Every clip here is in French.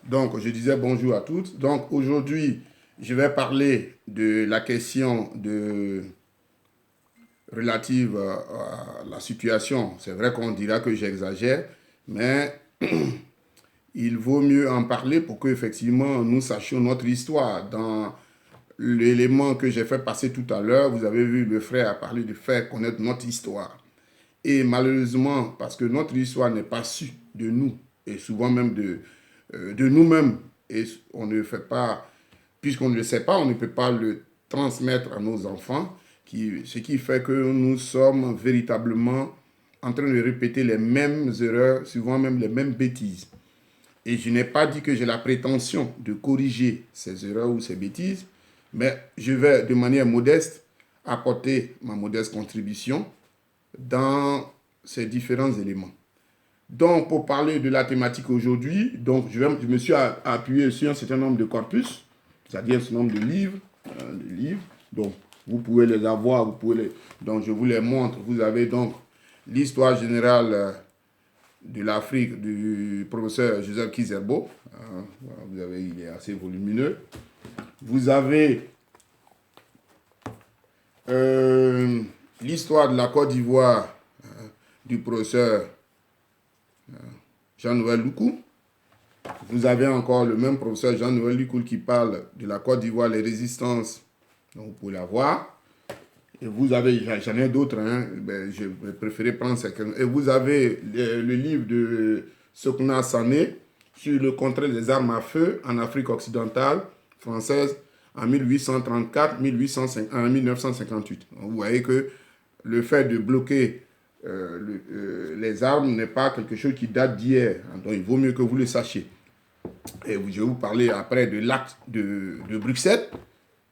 Donc, je disais bonjour à toutes. Donc, aujourd'hui, je vais parler de la question relative à la situation. C'est vrai qu'on dira que j'exagère, mais il vaut mieux en parler pour qu'effectivement nous sachions notre histoire. Dans l'élément que j'ai fait passer tout à l'heure, vous avez vu le frère a parlé de faire connaître notre histoire. Et malheureusement, parce que notre histoire n'est pas su de nous, et souvent même de nous-mêmes, et on ne fait pas, puisqu'on ne le sait pas, on ne peut pas le transmettre à nos enfants, ce qui fait que nous sommes véritablement en train de répéter les mêmes erreurs, souvent même les mêmes bêtises. Et je n'ai pas dit que j'ai la prétention de corriger ces erreurs ou ces bêtises, mais je vais de manière modeste apporter ma modeste contribution dans ces différents éléments. Donc, pour parler de la thématique aujourd'hui, donc je me suis appuyé sur un certain nombre de corpus, c'est-à-dire un certain nombre de livres. Donc, vous pouvez les avoir, donc je vous les montre. Vous avez donc l'histoire générale de l'Afrique du professeur Joseph Kizerbo. Vous avez, il est assez volumineux. Vous avez l'histoire de la Côte d'Ivoire du professeur Jean-Noël Loukou. Vous avez encore le même professeur Jean-Noël Loukou qui parle de la Côte d'Ivoire, les résistances. Donc vous pouvez la voir. Et vous avez, j'en ai d'autres, hein, je préférais prendre certains. Et vous avez le livre de Sokna Sané sur le contrôle des armes à feu en Afrique occidentale française en 1834-1958. Vous voyez que le fait de bloquer les armes n'est pas quelque chose qui date d'hier. Donc il vaut mieux que vous le sachiez. Et je vais vous parler après de l'acte de Bruxelles,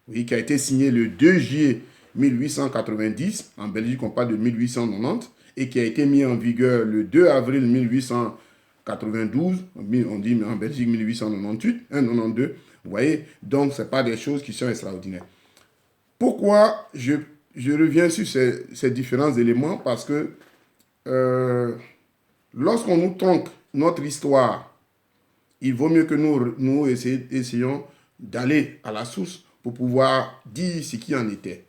oui, qui a été signé le 2 juillet 1890. En Belgique, on parle de 1890. Et qui a été mis en vigueur le 2 avril 1892. On dit en Belgique 1898, 92. Vous voyez, donc ce n'est pas des choses qui sont extraordinaires. Pourquoi je reviens sur ces différents éléments? Parce que lorsqu'on nous tronque notre histoire, il vaut mieux que nous essayons d'aller à la source pour pouvoir dire ce qui en était.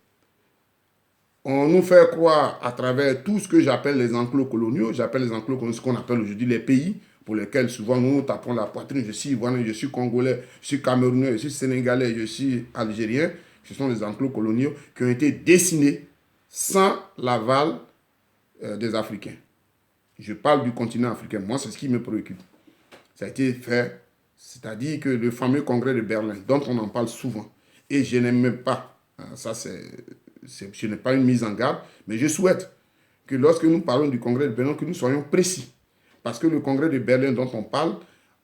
On nous fait croire à travers tout ce que j'appelle les enclos coloniaux, j'appelle les enclos coloniaux, ce qu'on appelle aujourd'hui les pays, pour lesquels souvent nous nous tapons la poitrine. Je suis ivoirien, je suis congolais, je suis camerounais, je suis sénégalais, je suis algérien. Ce sont les enclos coloniaux qui ont été dessinés sans l'aval des Africains. Je parle du continent africain. Moi, c'est ce qui me préoccupe. Ça a été fait, c'est-à-dire que le fameux congrès de Berlin, dont on en parle souvent, et je n'aime même pas, ça ce n'est pas une mise en garde, mais je souhaite que lorsque nous parlons du congrès de Berlin, que nous soyons précis. Parce que le congrès de Berlin dont on parle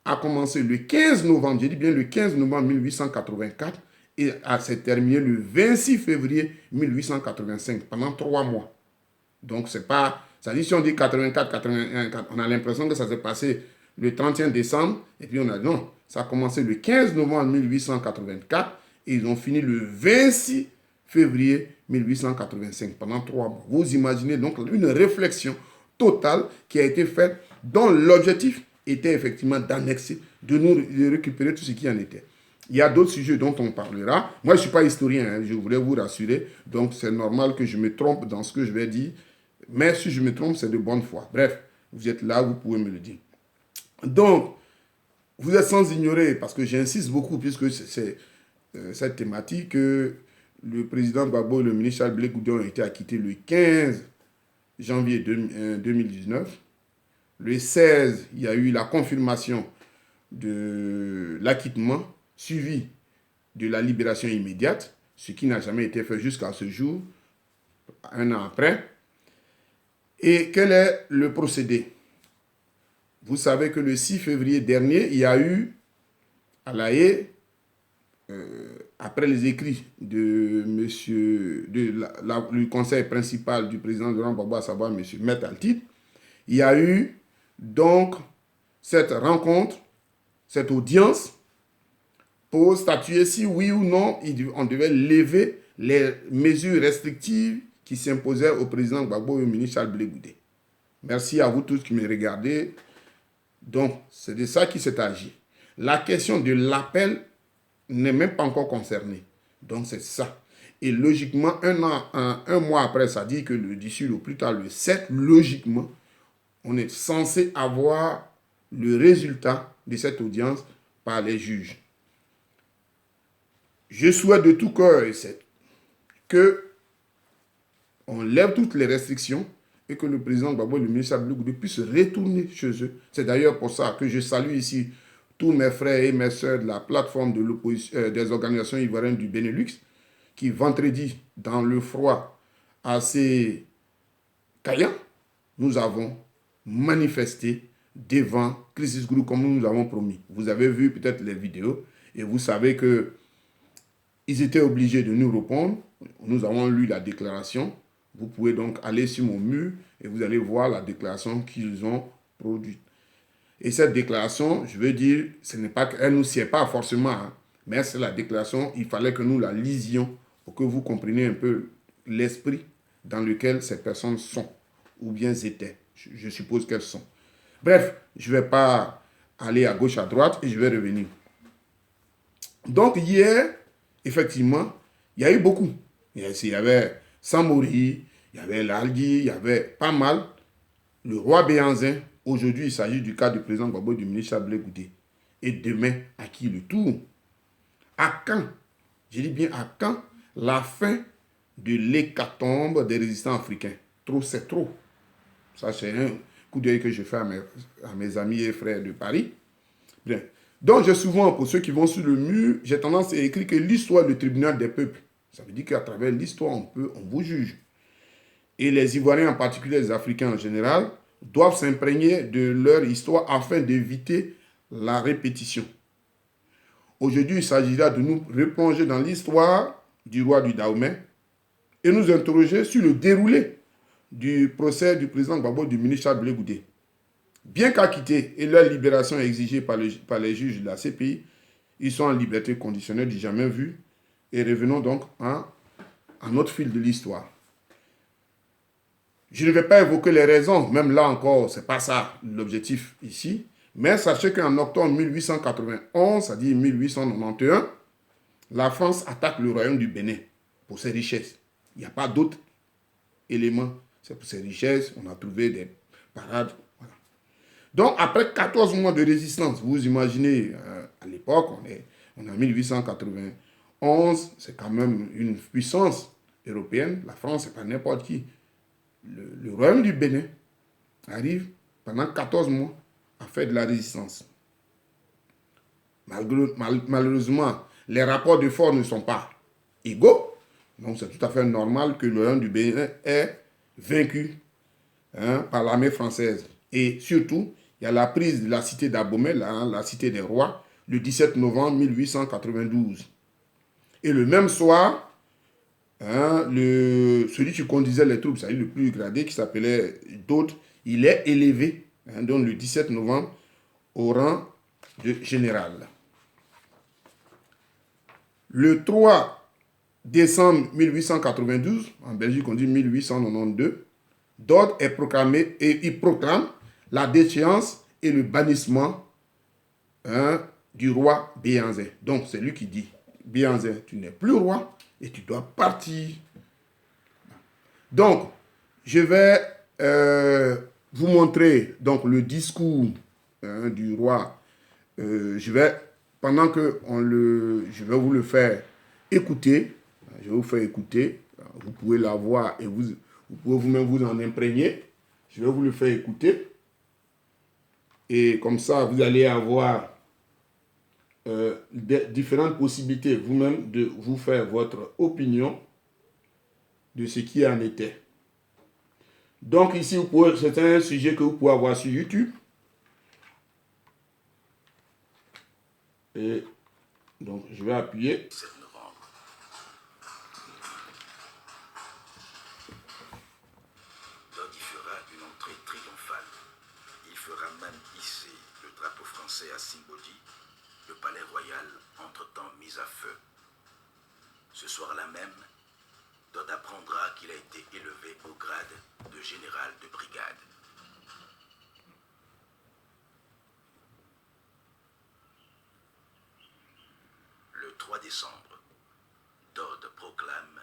a commencé le 15 novembre, je dis bien le 15 novembre 1884, et s'est terminé le 26 février 1885, pendant 3 mois. Donc, c'est pas... Ça dit, si on dit 84, 81, on a l'impression que ça s'est passé le 31 décembre, et puis on a... Non, ça a commencé le 15 novembre 1884, et ils ont fini le 26 février 1885, pendant 3 mois. Vous imaginez donc une réflexion totale qui a été faite, dont l'objectif était effectivement d'annexer, de récupérer tout ce qui en était. Il y a d'autres sujets dont on parlera. Moi, je ne suis pas historien, hein, je voulais vous rassurer. Donc, c'est normal que je me trompe dans ce que je vais dire. Mais si je me trompe, c'est de bonne foi. Bref, vous êtes là, vous pouvez me le dire. Donc, vous êtes sans ignorer, parce que j'insiste beaucoup, puisque c'est cette thématique, que le président Gbagbo et le ministre Charles Blé Goudé ont été acquittés le 15 janvier 2019. Le 16, il y a eu la confirmation de l'acquittement, suivi de la libération immédiate, ce qui n'a jamais été fait jusqu'à ce jour, un an après. Et quel est le procédé? Vous savez que le 6 février dernier, il y a eu à La Haye, après les écrits de du conseil principal du président de Laurent Gbagbo, à savoir M. Maître Altid, il y a eu donc cette rencontre, cette audience, pour statuer si oui ou non on devait lever les mesures restrictives qui s'imposaient au président Gbagbo et au ministre Charles Blé Goudé. Merci à vous tous qui me regardez. Donc, c'est de ça qui s'est agi. la question de l'appel n'est même pas encore concernée. Donc c'est ça. Et logiquement, un mois après, ça dit que d'ici le plus tard, le 7, logiquement, on est censé avoir le résultat de cette audience par les juges. Je souhaite de tout cœur que on lève toutes les restrictions et que le président Gbagbo et le ministre Abdoulaye Goudé puissent retourner chez eux. C'est d'ailleurs pour ça que je salue ici tous mes frères et mes sœurs de la plateforme de l'opposition, des organisations ivoiriennes du Benelux, qui vendredi, dans le froid assez caillant, nous avons manifesté devant Crisis Group comme nous avons promis. Vous avez vu peut-être les vidéos et vous savez que ils étaient obligés de nous répondre. Nous avons lu la déclaration. Vous pouvez donc aller sur mon mur et vous allez voir la déclaration qu'ils ont produite. Et cette déclaration, je veux dire, ce n'est pas qu'elle ne nous sied pas forcément, hein, mais c'est la déclaration, il fallait que nous la lisions pour que vous compreniez un peu l'esprit dans lequel ces personnes sont, ou bien étaient. Je suppose qu'elles sont. Bref, je ne vais pas aller à gauche, à droite, et je vais revenir. Donc hier, effectivement, il y a eu beaucoup. Il y avait Samori, il y avait Lalgui, il y avait pas mal. Le roi Béhanzin, aujourd'hui, il s'agit du cas du président Gbagbo et du ministre Abdoulaye Goudé. Et demain, à qui le tour? À quand? Je dis bien à quand la fin de l'hécatombe des résistants africains? Trop, c'est trop. Ça, c'est un coup d'œil que je fais à mes amis et frères de Paris. Bien. Donc, j'ai souvent, pour ceux qui vont sur le mur, j'ai tendance à écrire que l'histoire du tribunal des peuples. Ça veut dire qu'à travers l'histoire, on vous juge. Et les Ivoiriens, en particulier les Africains en général, doivent s'imprégner de leur histoire afin d'éviter la répétition. Aujourd'hui, il s'agira de nous replonger dans l'histoire du roi du Dahomey et nous interroger sur le déroulé du procès du président Gbagbo et du ministre Abdoulaye Goudé. Bien qu'acquittés et leur libération exigée par les juges de la CPI, ils sont en liberté conditionnelle du jamais vu. Et revenons donc à notre fil de l'histoire. Je ne vais pas évoquer les raisons, même là encore, ce n'est pas ça l'objectif ici. Mais sachez qu'en octobre 1891, c'est-à-dire 1891, la France attaque le royaume du Bénin pour ses richesses. Il n'y a pas d'autres éléments. C'est pour ses richesses, on a trouvé des parades. Voilà. Donc, après 14 mois de résistance, vous imaginez, à l'époque, on est en 1891, c'est quand même une puissance européenne. La France, ce n'est pas n'importe qui. Le royaume du Bénin arrive pendant 14 mois à faire de la résistance. Malheureusement, les rapports de force ne sont pas égaux. Donc, c'est tout à fait normal que le royaume du Bénin ait vaincu par l'armée française. Et surtout, il y a la prise de la cité d'Abomey, la cité des rois, le 17 novembre 1892. Et le même soir, celui qui conduisait les troupes, c'est-à-dire le plus gradé, qui s'appelait d'autres, il est élevé, donc le 17 novembre, au rang de général. Le 3 décembre 1892, en Belgique on dit 1892, d'ordre est proclamé et il proclame la déchéance et le bannissement du roi Béhanzin. Donc c'est lui qui dit, Béhanzin, tu n'es plus roi et tu dois partir. Donc, je vais vous montrer donc, le discours du roi. Je vais vous le faire écouter. Je vais vous faire écouter. Vous pouvez la voir et vous pouvez vous-même vous en imprégner. Je vais vous le faire écouter. Et comme ça, vous allez avoir différentes possibilités vous-même de vous faire votre opinion de ce qui en était. Donc ici, c'est un sujet que vous pouvez avoir sur YouTube. Et donc, je vais appuyer. Dodi fera une entrée triomphale. Il fera même hisser le drapeau français à Simbodi, le palais royal entre-temps mis à feu. Ce soir-là même, Dod apprendra qu'il a été élevé au grade de général de brigade. 3 décembre, Dode proclame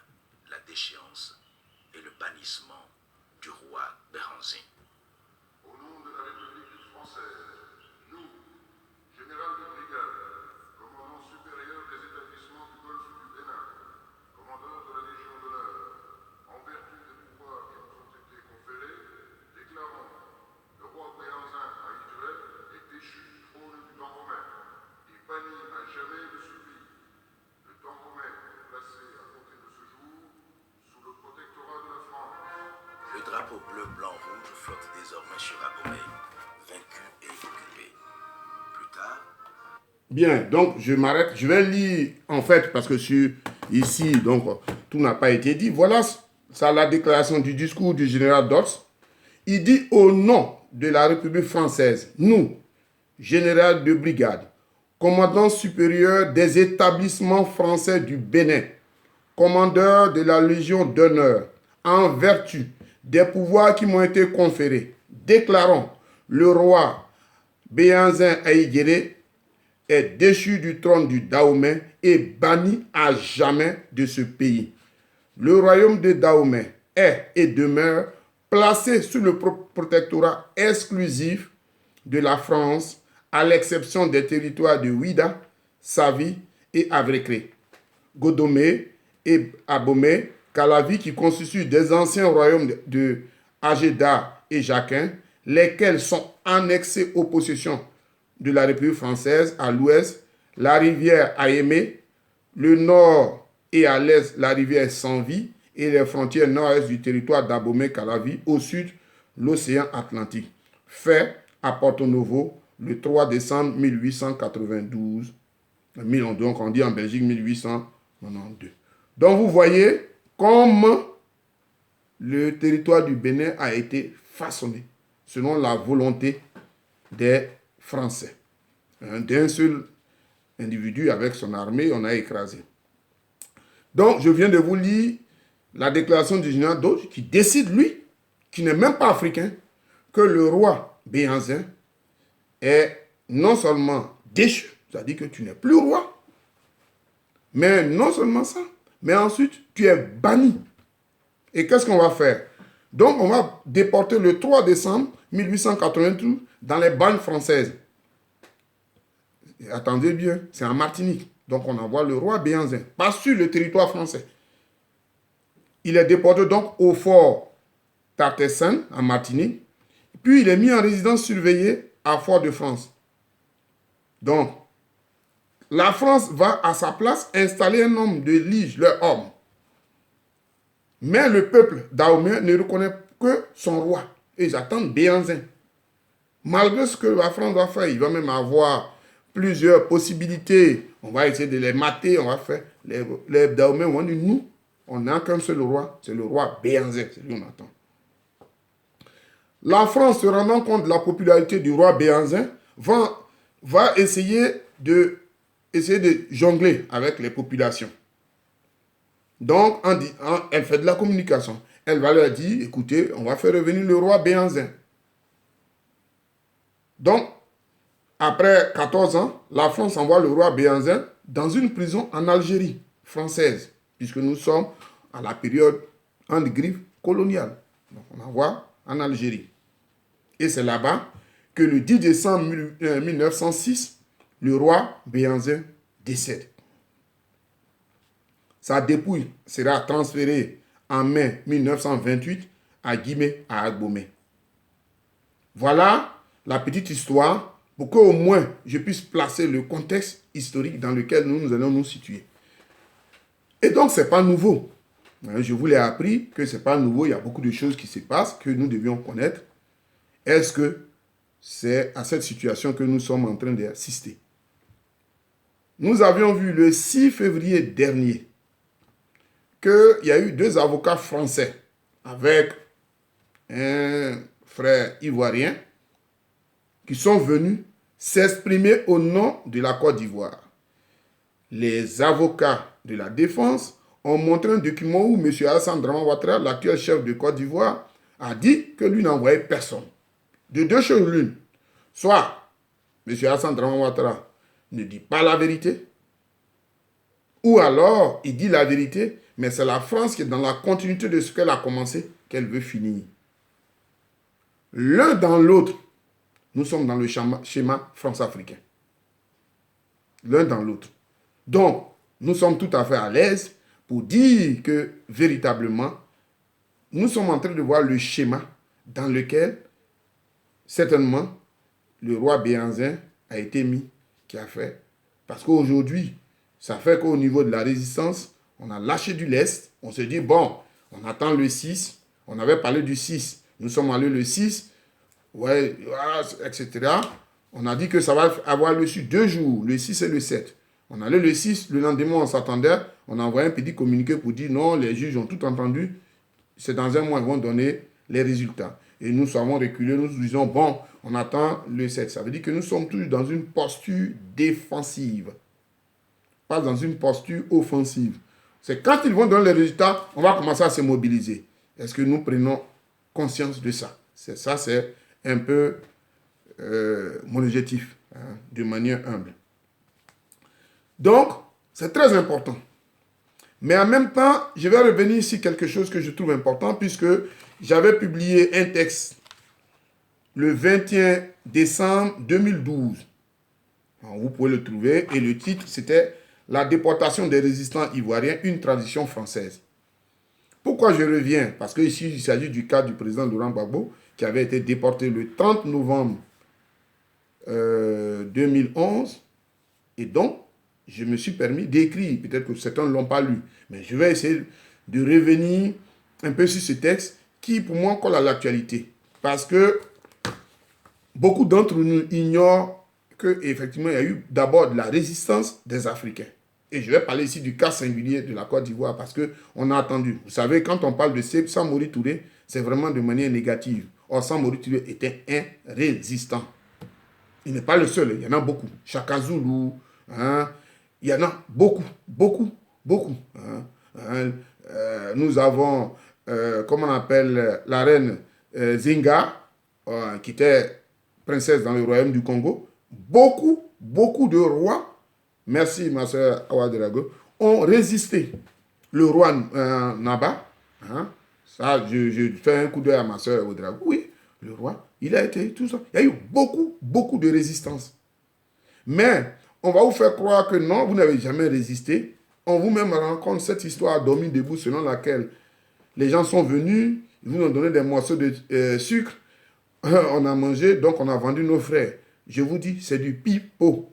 la déchéance et le bannissement du roi Béhanzin. Au nom de la République française, nous, général de brigade, commandant supérieur des établissements du golfe du Bénin, commandeur de la Légion d'honneur, en vertu des pouvoirs qui nous ont été conférés, déclarons le roi Béhanzin à Idré est déchu du trône du temps romain et banni à jamais de ce pays. Le temps romain est placé à compter de ce jour sous le protectorat de la France. Le drapeau bleu, blanc, rouge flotte désormais sur Abomey, vaincu et occupé. Plus tard, Bien, donc je m'arrête. Je vais lire, en fait, parce que ici, donc, tout n'a pas été dit. Voilà ça, la déclaration du discours du général Dodds. Il dit au nom de la République française, nous, général de brigade, commandant supérieur des établissements français du Bénin, commandeur de la Légion d'honneur, en vertu des pouvoirs qui m'ont été conférés, déclarons le roi Béhanzin Aïdjéré est déchu du trône du Dahomey et banni à jamais de ce pays. Le royaume de Dahomey est et demeure placé sous le protectorat exclusif de la France, à l'exception des territoires de Ouida, Savi et Avrecré, Godomé et Abomey, Calavi, qui constituent des anciens royaumes de Agéda et Jacquin, lesquels sont annexés aux possessions de la République française à l'ouest, la rivière Aémé, le nord et à l'est, la rivière Sanvi et les frontières nord-est du territoire d'Abomey-Calavi, au sud, l'océan Atlantique. Fait à Porto Novo le 3 décembre 1892. Donc on dit en Belgique 1892. Donc vous voyez comment le territoire du Bénin a été façonné selon la volonté des Français. D'un seul individu avec son armée, on a écrasé. Donc je viens de vous lire la déclaration du général Dodds qui décide, lui, qui n'est même pas africain, que le roi Béhanzin est non seulement déchu, c'est-à-dire que tu n'es plus roi, mais non seulement ça, mais ensuite tu es banni. Et qu'est-ce qu'on va faire? Donc on va déporter le 3 décembre 1892 dans les bagnes françaises. Et attendez bien, c'est en Martinique. Donc on envoie le roi Béhanzin, pas sur le territoire français. Il est déporté donc au fort Tartessan, en Martinique. Puis il est mis en résidence surveillée à Fort-de-France. Donc, la France va à sa place installer un homme de lige, leur homme. Mais le peuple dahomey ne reconnaît que son roi. Et ils attendent Béhanzin. Malgré ce que la France va faire, il va même avoir plusieurs possibilités. On va essayer de les mater, on va faire. Les Dahomey vont dire, nous, on n'a qu'un seul roi, c'est le roi Béhanzin, c'est lui qu'on attend. La France, se rendant compte de la popularité du roi Béhanzin, va essayer de jongler avec les populations. Donc, elle fait de la communication. Elle va leur dire, écoutez, on va faire revenir le roi Béhanzin. Donc, après 14 ans, la France envoie le roi Béhanzin dans une prison en Algérie française, puisque nous sommes à la période entre griffes coloniale. Donc, on envoie en Algérie. Et c'est là-bas que le 10 décembre 1906, le roi Béhanzin décède. Sa dépouille sera transférée en mai 1928 à Guimé, à Agbomey. Voilà la petite histoire pour qu'au moins je puisse placer le contexte historique dans lequel nous allons nous situer. Et donc, ce n'est pas nouveau. Je vous l'ai appris que ce n'est pas nouveau. Il y a beaucoup de choses qui se passent que nous devions connaître. Est-ce que c'est à cette situation que nous sommes en train d'assister? Nous avions vu le 6 février dernier qu'il y a eu 2 avocats français avec un frère ivoirien qui sont venus s'exprimer au nom de la Côte d'Ivoire. Les avocats de la défense ont montré un document où M. Alassane Dramane Ouattara, l'actuel chef de Côte d'Ivoire, a dit que lui n'envoyait personne. De 2 choses l'une. Soit M. Alassane Dramane Ouattara ne dit pas la vérité, Ou alors, il dit la vérité, mais c'est la France qui est dans la continuité de ce qu'elle a commencé, qu'elle veut finir. L'un dans l'autre, nous sommes dans le schéma France-africain. L'un dans l'autre. Donc, nous sommes tout à fait à l'aise pour dire que, véritablement, nous sommes en train de voir le schéma dans lequel, certainement, le roi Béhanzin a été mis, qui a fait. Parce qu'aujourd'hui, ça fait qu'au niveau de la résistance, on a lâché du lest. On se dit, bon, on attend le 6. On avait parlé du 6. Nous sommes allés le 6. Ouais, etc. On a dit que ça va avoir lieu sur 2 jours, le 6 et le 7. On allait le 6, le lendemain, on s'attendait. On a envoyé un petit communiqué pour dire, non, les juges ont tout entendu. C'est dans un mois, ils vont donner les résultats. Et nous avons reculé, nous disons, bon, on attend le 7. Ça veut dire que nous sommes tous dans une posture défensive, pas dans une posture offensive. C'est quand ils vont donner les résultats, on va commencer à se mobiliser. Est-ce que nous prenons conscience de ça? C'est ça, c'est un peu mon objectif, hein, de manière humble. Donc, c'est très important. Mais en même temps, je vais revenir sur quelque chose que je trouve important, puisque j'avais publié un texte le 21 décembre 2012. Alors, vous pouvez le trouver. Et le titre, c'était « La déportation des résistants ivoiriens, une tradition française ». Pourquoi je reviens? Parce qu'ici, il s'agit du cas du président Laurent Gbagbo, qui avait été déporté le 30 novembre 2011. Et donc, je me suis permis d'écrire. Peut-être que certains ne l'ont pas lu. Mais je vais essayer de revenir un peu sur ce texte qui, pour moi, colle à l'actualité. Parce que beaucoup d'entre nous ignorent qu'effectivement, il y a eu d'abord de la résistance des Africains. Et je vais parler ici du cas singulier de la Côte d'Ivoire parce qu'on a attendu. Vous savez, quand on parle de Samori Touré, c'est vraiment de manière négative. Or, Samori Touré était un résistant. Il n'est pas le seul, il y en a beaucoup. Chaka Zulu, hein, il y en a beaucoup, beaucoup, beaucoup. Hein. Nous avons, comment on appelle, la reine Zinga, qui était princesse dans le royaume du Congo. Beaucoup, beaucoup de rois, merci ma soeur Awaderago, ont résisté. Le roi Naba, hein, ça, je fais un coup d'œil à ma soeur Awaderago, oui, le roi, il a été tout ça. Il y a eu beaucoup, beaucoup de résistance. Mais on va vous faire croire que non, vous n'avez jamais résisté. On vous-même raconte cette histoire dormie debout selon laquelle les gens sont venus, ils vous ont donné des morceaux de sucre, on a mangé, donc on a vendu nos frères. Je vous dis, c'est du pipeau.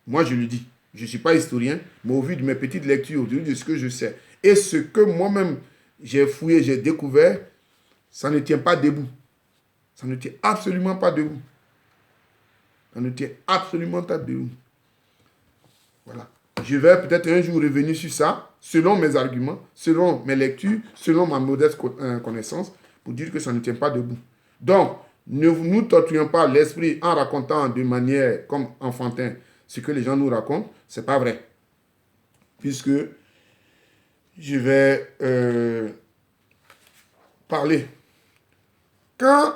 Moi, je le dis. Je ne suis pas historien, mais au vu de mes petites lectures, au vu de ce que je sais, et ce que moi-même j'ai fouillé, j'ai découvert, ça ne tient pas debout. Ça ne tient absolument pas debout. Ça ne tient absolument pas debout. Voilà. Je vais peut-être un jour revenir sur ça, selon mes arguments, selon mes lectures, selon ma modeste connaissance, pour dire que ça ne tient pas debout. Donc, ne nous torturons pas l'esprit en racontant de manière comme enfantin ce que les gens nous racontent. Ce n'est pas vrai. Puisque je vais parler. Quand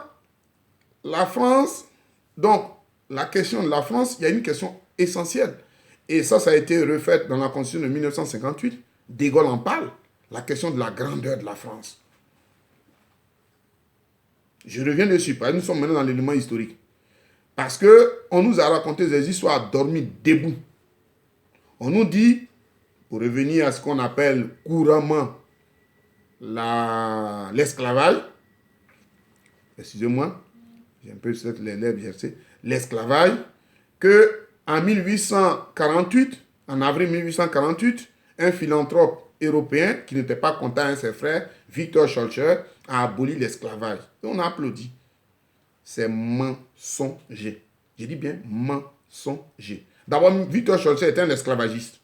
la France, donc la question de la France, il y a une question essentielle. Et ça a été refait dans la Constitution de 1958. De Gaulle en parle. La question de la grandeur de la France. Je reviens dessus, parce que nous sommes maintenant dans l'élément historique. Parce qu'on nous a raconté des histoires dormies debout. On nous dit, pour revenir à ce qu'on appelle couramment l'esclavage, excusez-moi, j'ai un peu les lèvres gercées, l'esclavage, qu'en 1848, en avril 1848, un philanthrope européen qui n'était pas content avec ses frères, Victor Schœlcher, a aboli l'esclavage. Et on a applaudi. C'est mensonger. Je dis bien mensonger. D'abord, Victor Schœlcher était un esclavagiste.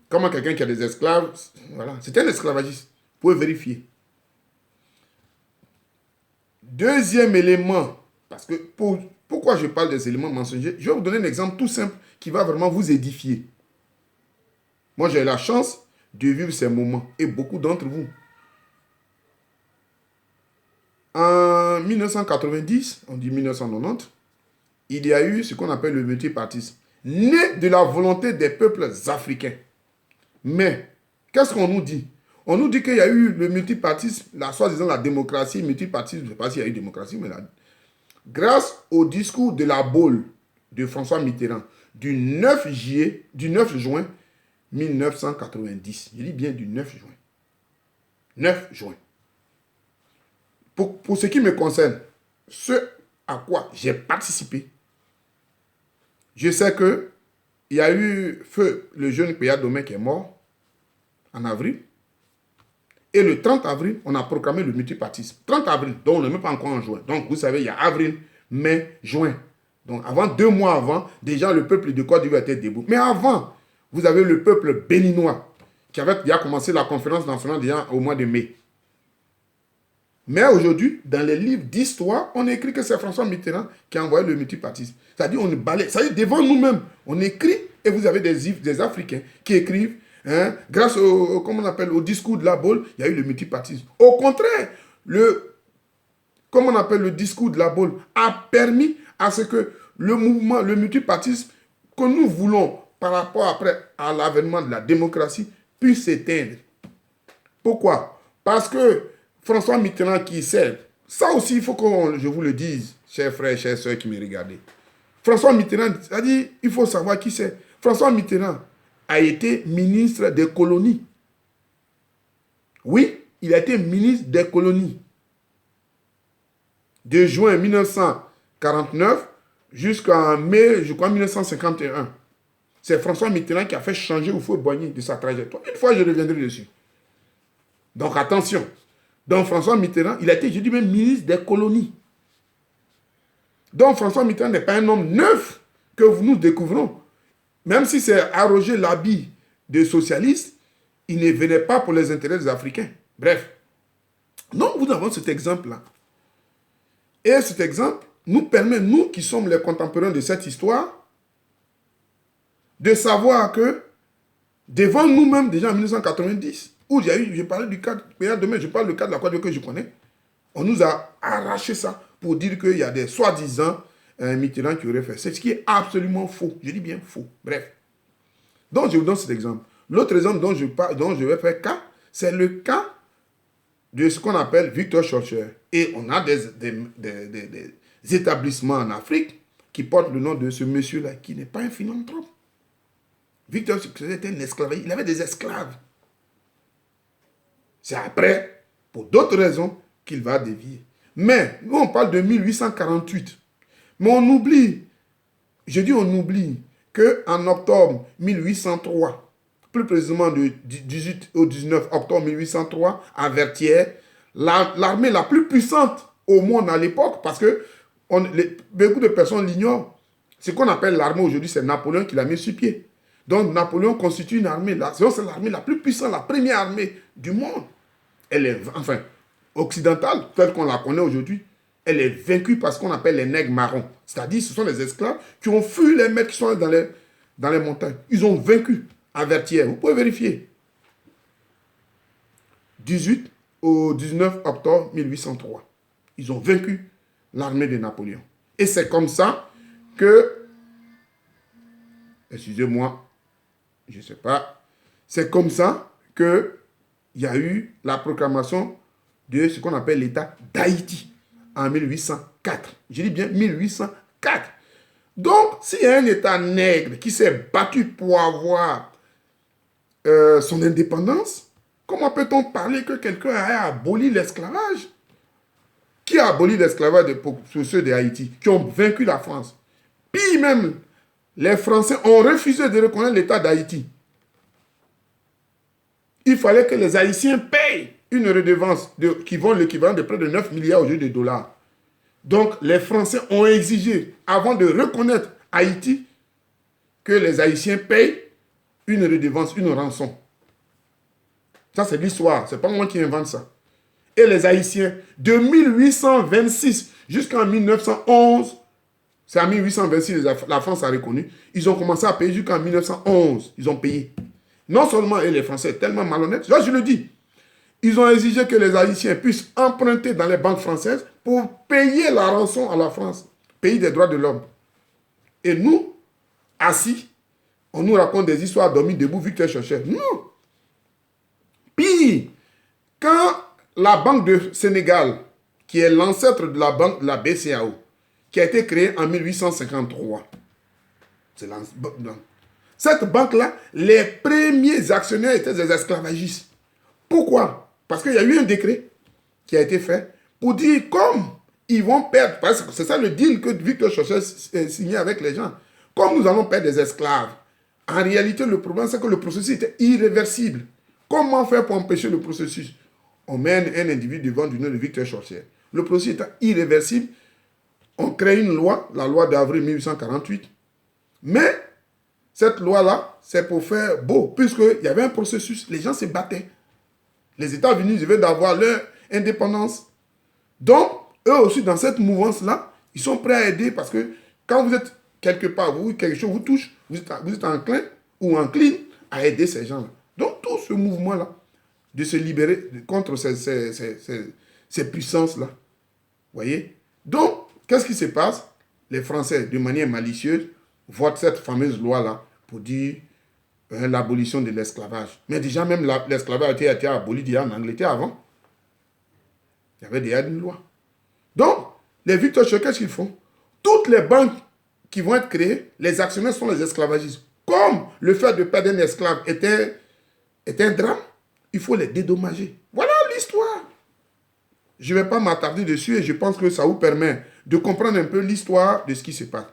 Comment quelqu'un qui a des esclaves, voilà, c'était un esclavagiste. Vous pouvez vérifier. Deuxième élément, parce que pourquoi je parle des éléments mensongers, je vais vous donner un exemple tout simple qui va vraiment vous édifier. Moi, j'ai eu la chance de vivre ces moments, et beaucoup d'entre vous. En 1990, on dit 1990, il y a eu ce qu'on appelle le multipartisme. né de la volonté des peuples africains. Mais, qu'est-ce qu'on nous dit? On nous dit qu'il y a eu le multipartisme, soi-disant la démocratie, multipartisme, je ne sais pas s'il y a eu démocratie, mais grâce au discours de la Baule de François Mitterrand du 9 juin 1990. Je dis bien du 9 juin. 9 juin. Pour ce qui me concerne, ce à quoi j'ai participé, je sais que il y a eu feu le jeune Péa Domé qui est mort en avril. Et le 30 avril, on a proclamé le multipartisme. 30 avril, donc on n'est même pas encore en juin. Donc vous savez, il y a avril, mai, juin. Donc avant, 2 mois avant, déjà le peuple de Côte d'Ivoire était debout. Mais avant, vous avez le peuple béninois qui avait déjà commencé la conférence nationale déjà au mois de mai. Mais aujourd'hui, dans les livres d'histoire, on écrit que c'est François Mitterrand qui a envoyé le multipartisme. C'est-à-dire, on balaye. C'est-à-dire, devant nous-mêmes, on écrit et vous avez des Africains qui écrivent, hein, grâce au discours de la Baule, il y a eu le multipartisme. Au contraire, le discours de la Baule a permis à ce que le mouvement, le multipartisme que nous voulons par rapport après à l'avènement de la démocratie puisse s'éteindre. Pourquoi? Parce que François Mitterrand qui sait, ça aussi il faut que je vous le dise, chers frères, chères sœurs qui me regardez. François Mitterrand, c'est-à-dire, il faut savoir qui c'est. François Mitterrand a été ministre des colonies. Oui, il a été ministre des colonies. De juin 1949 jusqu'en mai, je crois, 1951. C'est François Mitterrand qui a fait changer Houphouët-Boigny de sa trajectoire. Une fois, je reviendrai dessus. Donc, attention. Donc, François Mitterrand, il a été, je dis même, ministre des colonies. Donc, François Mitterrand n'est pas un homme neuf que nous découvrons. Même si c'est arroger l'habit de socialiste, il ne venait pas pour les intérêts des Africains. Bref. Donc, nous avons cet exemple-là. Et cet exemple nous permet, nous qui sommes les contemporains de cette histoire, de savoir que devant nous-mêmes, déjà en 1990, où je parlais du cas, demain je parle du cas de la Côte d'Ivoire que je connais, on nous a arraché ça pour dire qu'il y a des soi-disant Mitterrand qui auraient fait. C'est ce qui est absolument faux. Je dis bien faux. Bref. Donc je vous donne cet exemple. L'autre exemple dont je vais faire cas, c'est le cas de ce qu'on appelle Victor Schœlcher. Et on a des établissements en Afrique qui portent le nom de ce monsieur-là, qui n'est pas un philanthrope. Victor Schœlcher était un esclave. Il avait des esclaves. C'est après, pour d'autres raisons, qu'il va dévier. Mais, nous on parle de 1848. Mais on oublie, je dis on oublie, qu'en octobre 1803, plus précisément du 18 au 19 octobre 1803, à Vertières, l'armée la plus puissante au monde à l'époque, parce que beaucoup de personnes l'ignorent, ce qu'on appelle l'armée aujourd'hui, c'est Napoléon qui l'a mis sur pied. Donc Napoléon constitue une armée, c'est l'armée la plus puissante, la première armée du monde. Elle est, enfin, occidentale, telle qu'on la connaît aujourd'hui, elle est vaincue par ce qu'on appelle les nègres marrons. C'est-à-dire, ce sont les esclaves qui ont fui les maîtres qui sont dans les montagnes. Ils ont vaincu à Vertières. Vous pouvez vérifier. 18 au 19 octobre 1803. Ils ont vaincu l'armée de Napoléon. Et c'est comme ça que, excusez-moi, je ne sais pas, c'est comme ça qu'il y a eu la proclamation de ce qu'on appelle l'État d'Haïti en 1804. Je dis bien 1804. Donc, s'il y a un État nègre qui s'est battu pour avoir son indépendance, comment peut-on parler que quelqu'un a aboli l'esclavage? Qui a aboli l'esclavage pour ceux de Haïti, qui ont vaincu la France? Puis même, les Français ont refusé de reconnaître l'État d'Haïti. Il fallait que les Haïtiens payent une redevance qui vaut l'équivalent de près de 9 milliards aujourd'hui de dollars. Donc, les Français ont exigé, avant de reconnaître Haïti, que les Haïtiens payent une redevance, une rançon. Ça, c'est l'histoire. Ce n'est pas moi qui invente ça. Et les Haïtiens, de 1826 jusqu'en 1911, c'est en 1826 que la France a reconnu, ils ont commencé à payer jusqu'en 1911. Ils ont payé. Non seulement et les Français tellement malhonnêtes, là je le dis, ils ont exigé que les Haïtiens puissent emprunter dans les banques françaises pour payer la rançon à la France, pays des droits de l'homme. Et nous, assis, on nous raconte des histoires dormis debout, Victor cherchait. Non. Pire, quand la Banque de Sénégal, qui est l'ancêtre de la banque de la BCAO, qui a été créée en 1853, cette banque-là, les premiers actionnaires étaient des esclavagistes. Pourquoi? Parce qu'il y a eu un décret qui a été fait pour dire comme ils vont perdre, parce que c'est ça le deal que Victor Schœlcher signait avec les gens, comme nous allons perdre des esclaves. En réalité, le problème, c'est que le processus était irréversible. Comment faire pour empêcher le processus? On met un individu devant du nom de Victor Schœlcher. Le processus étant irréversible, on crée une loi, la loi d'avril 1848. Mais cette loi-là, c'est pour faire beau, puisqu'il y avait un processus, les gens se battaient. Les États-Unis devaient d'avoir leur indépendance. Donc, eux aussi, dans cette mouvance-là, ils sont prêts à aider parce que quand vous êtes quelque part, quelque chose vous touche, vous êtes enclin ou encline à aider ces gens-là. Donc, tout ce mouvement-là, de se libérer contre ces puissances-là. Vous voyez? Donc, qu'est-ce qui se passe? Les Français, de manière malicieuse, votent cette fameuse loi-là pour dire l'abolition de l'esclavage. Mais déjà, même l'esclavage a été aboli déjà en Angleterre avant. Il y avait déjà une loi. Donc, les Victor Schœlcher, qu'est-ce qu'ils font? Toutes les banques qui vont être créées, les actionnaires sont les esclavagistes. Comme le fait de perdre un esclave était un drame, il faut les dédommager. Voilà l'histoire. Je ne vais pas m'attarder dessus et je pense que ça vous permet de comprendre un peu l'histoire de ce qui se passe.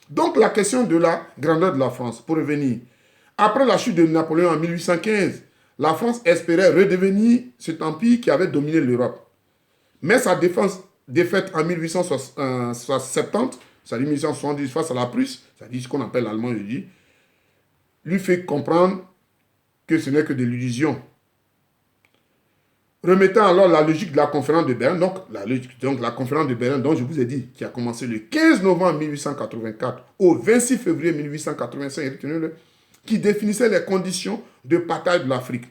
Donc, la question de la grandeur de la France, pour revenir. Après la chute de Napoléon en 1815, la France espérait redevenir cet empire qui avait dominé l'Europe. Mais sa défaite en 1870, c'est-à-dire 1870 face à la Prusse, c'est-à-dire ce qu'on appelle l'allemand, je dis, lui fait comprendre que ce n'est que de l'illusion. Remettant alors la logique de la conférence de Berlin, donc la conférence de Berlin dont je vous ai dit, qui a commencé le 15 novembre 1884 au 26 février 1885, qui définissait les conditions de partage de l'Afrique.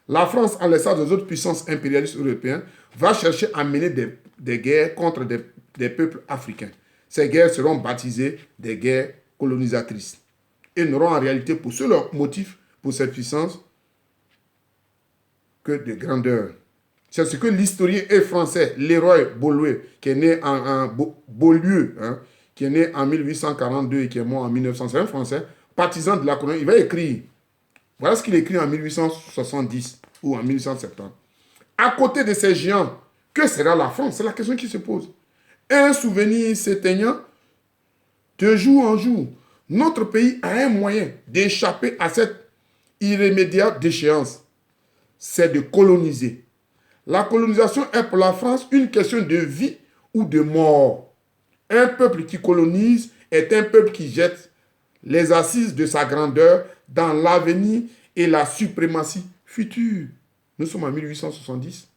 La France, en laissant des autres puissances impérialistes européennes, va chercher à mener des guerres contre des peuples africains. Ces guerres seront baptisées des guerres colonisatrices et n'auront en réalité pour seul motif pour cette puissance que de grandeur. C'est ce que l'historien et français Leroy Beaulieu, qui est né Beaulieu, qui est né en 1842 et qui est mort en 1905, français, partisan de la colonie, il va écrire. Voilà ce qu'il écrit en 1870 ou en 1870. À côté de ces géants, que sera la France? C'est la question qui se pose. Un souvenir s'éteignant de jour en jour. Notre pays a un moyen d'échapper à cette irrémédiable déchéance. C'est de coloniser. La colonisation est pour la France une question de vie ou de mort. Un peuple qui colonise est un peuple qui jette les assises de sa grandeur dans l'avenir et la suprématie future. Nous sommes en 1870.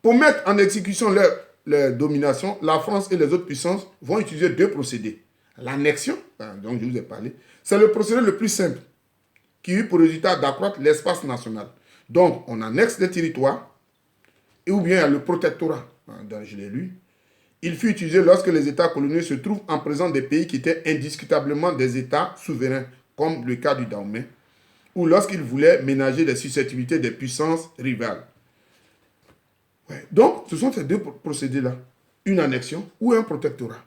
Pour mettre en exécution leur domination, la France et les autres puissances vont utiliser deux procédés. L'annexion, dont je vous ai parlé, c'est le procédé le plus simple, qui eut pour résultat d'accroître l'espace national. Donc, on annexe des territoires, et ou bien il y a le protectorat, je l'ai lu. Il fut utilisé lorsque les États coloniaux se trouvent en présence des pays qui étaient indiscutablement des États souverains, comme le cas du Dahomey, ou lorsqu'ils voulaient ménager les susceptibilités des puissances rivales. Ouais. Donc, ce sont ces deux procédés-là. Une annexion ou un protectorat.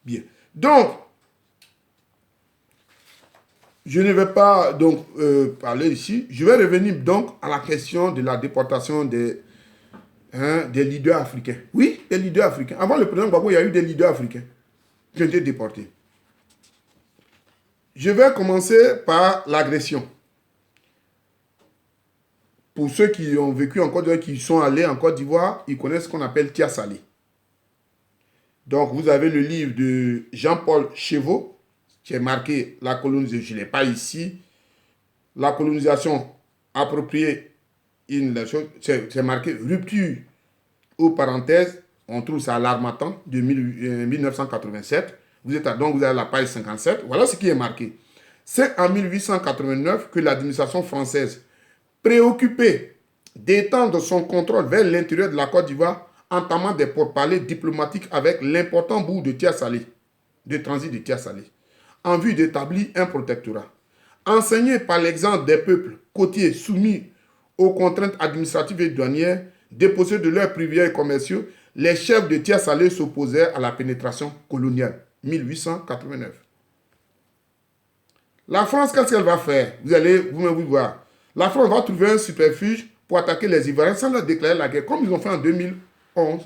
Bien. Donc, je ne vais pas donc parler ici. Je vais revenir donc à la question de la déportation des leaders africains. Oui, des leaders africains. Avant le président Gbagbo, il y a eu des leaders africains qui ont été déportés. Je vais commencer par l'agression. Pour ceux qui ont vécu en Côte d'Ivoire, qui sont allés en Côte d'Ivoire, ils connaissent ce qu'on appelle Tia Salé. Donc, vous avez le livre de Jean-Paul Chevaux, qui est marqué la colonisation, je ne l'ai pas ici, la colonisation appropriée, c'est marqué rupture, ou parenthèse, on trouve ça à l'Harmattan de 1987. Donc, vous avez la page 57. Voilà ce qui est marqué. C'est en 1889 que l'administration française, préoccupée d'étendre son contrôle vers l'intérieur de la Côte d'Ivoire, entamant des pourparlers diplomatiques avec l'important bourg de Tiers-Salé, de transit de Tiers-Salé, en vue d'établir un protectorat. Enseignés par l'exemple des peuples côtiers soumis aux contraintes administratives et douanières, déposés de leurs privilèges commerciaux, les chefs de Tiers-Salé s'opposèrent à la pénétration coloniale. 1889. La France, qu'est-ce qu'elle va faire? Vous allez vous-même voir. La France va trouver un subterfuge pour attaquer les Ivoiriens sans leur déclarer la guerre, comme ils ont fait en 2011.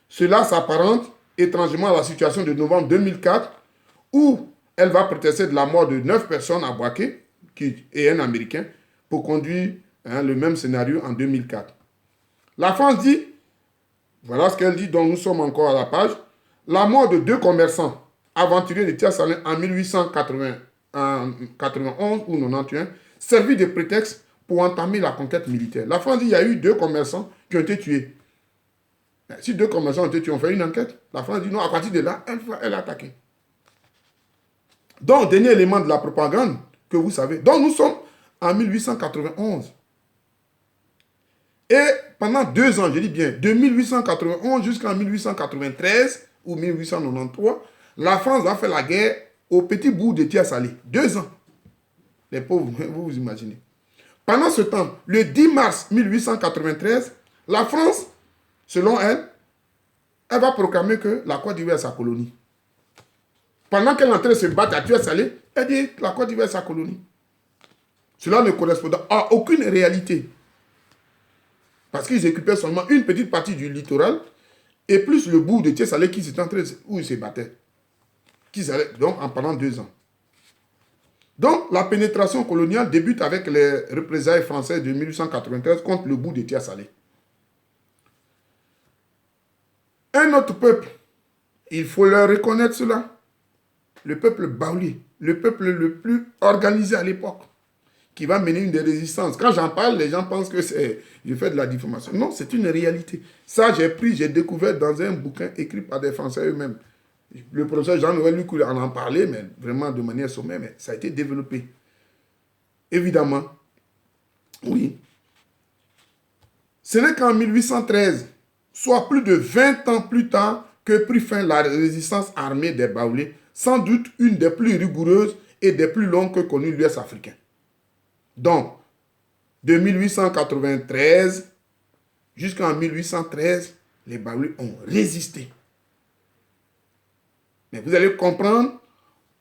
Cela s'apparente étrangement à la situation de novembre 2004, où elle va protester de la mort de 9 personnes à Boaké, qui est un Américain, pour conduire le même scénario en 2004. La France dit, voilà ce qu'elle dit, dont nous sommes encore à la page, la mort de 2 commerçants aventuriers de Tiers-Salé en 1891 ou 91 servit de prétexte pour entamer la conquête militaire. La France dit, il y a eu 2 commerçants qui ont été tués. Si 2 commerçants ont été tués, on fait une enquête. La France dit non, à partir de là, elle a attaqué. Donc, dernier élément de la propagande que vous savez. Donc, nous sommes en 1891. Et pendant 2 ans, je dis bien, de 1891 jusqu'en 1893 ou 1893, la France va faire la guerre au petit bout de Tiers-Salé. 2 ans. Les pauvres, vous vous imaginez. Pendant ce temps, le 10 mars 1893, la France, selon elle, elle va proclamer que la Côte d'Ivoire est sa colonie. Pendant qu'elle est en train de se battre à Tiers-Salé, elle dit que la Côte d'Ivoire est sa colonie. Cela ne correspond à aucune réalité. Parce qu'ils occupaient seulement une petite partie du littoral et plus le bout de Tiers-Salé qui s'est en train où ils se battaient. Donc, pendant 2 ans. Donc, la pénétration coloniale débute avec les représailles françaises de 1893 contre le bout de Tiers-Salé. Un autre peuple, il faut leur reconnaître cela, le peuple baoulé, le peuple le plus organisé à l'époque, qui va mener une des résistances. Quand j'en parle, les gens pensent que je fais de la diffamation. Non, c'est une réalité. Ça, j'ai découvert dans un bouquin écrit par des Français eux-mêmes. Le professeur Jean-Noël Luc en parlait, mais vraiment de manière sommaire, mais ça a été développé. Évidemment, oui. Ce n'est qu'en 1813, soit plus de 20 ans plus tard, que prit fin la résistance armée des Baoulés, sans doute une des plus rigoureuses et des plus longues que connut l'Ouest africain. Donc, de 1893 jusqu'en 1813, les Baoulés ont résisté. Mais vous allez comprendre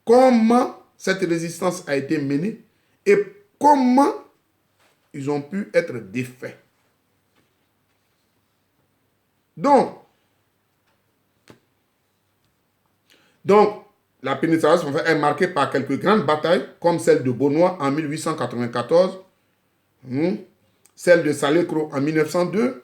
comment cette résistance a été menée et comment ils ont pu être défaits. Donc la pénétration est marquée par quelques grandes batailles, comme celle de Bonois en 1894, celle de Salé-Cros en 1902,